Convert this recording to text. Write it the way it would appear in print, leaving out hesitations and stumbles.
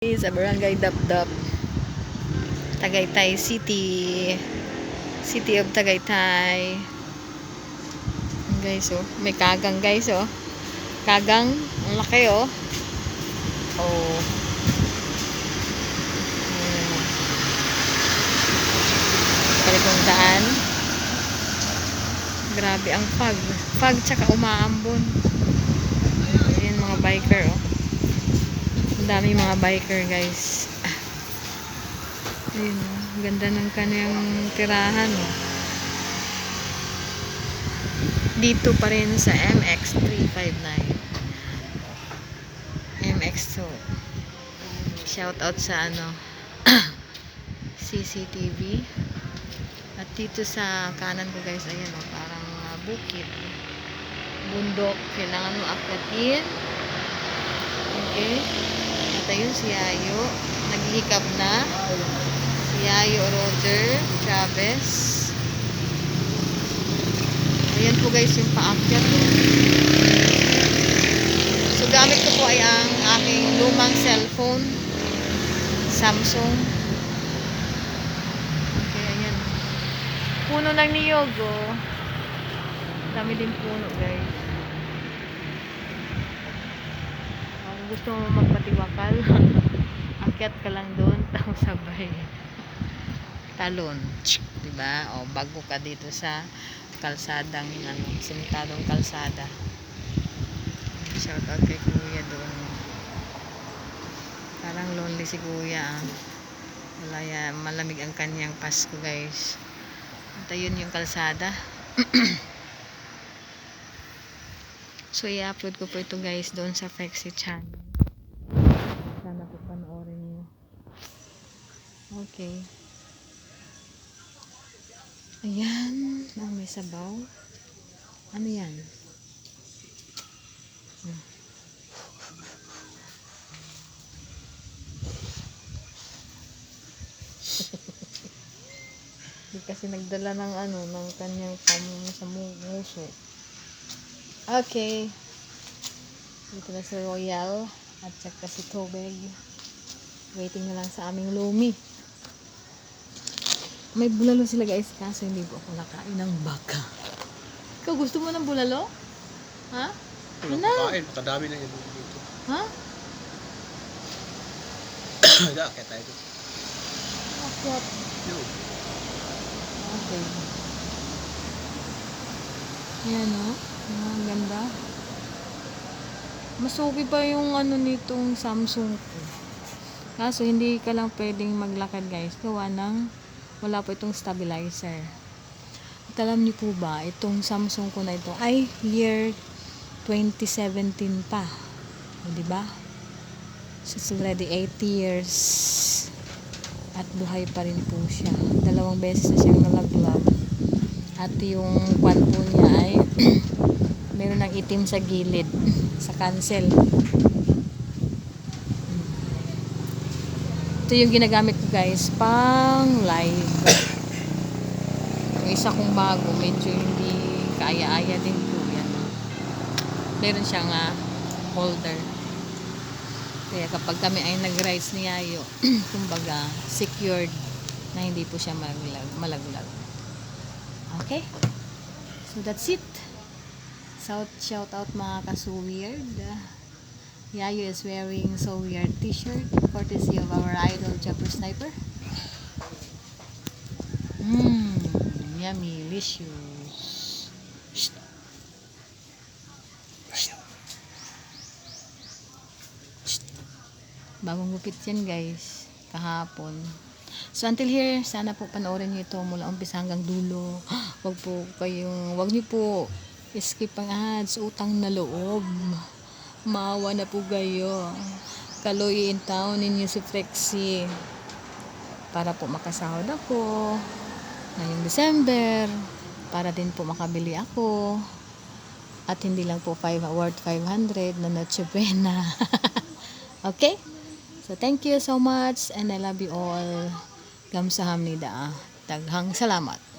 Sa Barangay Dapdap, Tagaytay City. City of Tagaytay. Guys, oh. May kagang, guys, oh. Kagang. Ang laki, oh. Oh. Kalikong daan. Grabe ang fog. Fog tsaka umaambon. Ayan mga biker, oh. Ang dami mga biker, guys. Ayun, oh. Ganda ng kanyang tirahan, oh. Dito pa rin sa MX359. MX2. Shout out sa ano CCTV. At dito sa kanan ko, guys, ayan, oh, parang bukid, bundok, kailangan mo akyatin. Okay, at ayun si Yayo, naghihikap na si Yayo Roger Chavez. Ayan po, guys, yung paakyat, oh. So gamit ko po ay ang aking lumang cellphone, Samsung. Puno ng niyog, oh. Dami din puno, guys. Kung gusto mo magpatiwakal, akyat ka lang doon, tapos sabay talon, diba? O bago ka dito sa kalsadang, ano, simentadong kalsada. Shout out kay Kuya doon. Parang lonely si Kuya, ah. Wala, malamig ang kanyang Pasko, guys. At ayun yung kalsada. So i-upload ko po ito, guys, doon sa Flexi channel. Sana po panoorin nyo. Okay. Ayan. Oh, may sabaw. Ano yan? Hindi kasi nagdala ng ano, ng kanyang sa muso. Okay. Dito na si Royal at saka si Tobeg. Waiting na lang sa aming lumi. May bulalo sila, guys, kaso hindi po ako nakain ng baka. Ikaw gusto mo ng bulalo? Ha? Ano? Kain, kadami na yun dito. Ha? Kaya tayo dito. Akyat. Okay. Ayan, oh. Ang ganda. Mas okay pa yung ano nitong Samsung ko. Kaso hindi ka lang pwedeng maglakad, guys. Gawa ng wala po itong stabilizer. At alam niyo po ba, itong Samsung ko na ito ay year 2017 pa. O, diba? So, it's already 8 years. At buhay pa rin po siya. 2 beses na siyang nalaglag. At yung kwan po niya ay meron ng itim sa gilid, sa cancel. Ito yung ginagamit ko, guys, pang live. Yung isa kong bago, medyo hindi kaaya-aya din po yan. Meron siyang holder. Kaya kapag kami ay nag-rides ni Yayo, kumbaga secured na hindi po siya malaglag. Okay? So that's it. Shout out mga ka-so-weird. Yayo is wearing So Weird t-shirt courtesy of our idol Jumper Sniper. Yummy, delicious. Bagong gupit yan, guys, kahapon. So until here, sana po panoorin niyo ito mula umpisa hanggang dulo. Wag niyo po skip ang ads, utang na loob. Maawa na po kayo. Kaloy in town ninyo si Flexi para po makasahod ako ngayong December, para din po makabili ako at hindi lang po worth 500 na Noche Buena. Okay? So thank you so much and I love you all. Kamsahamnida. Daghang salamat.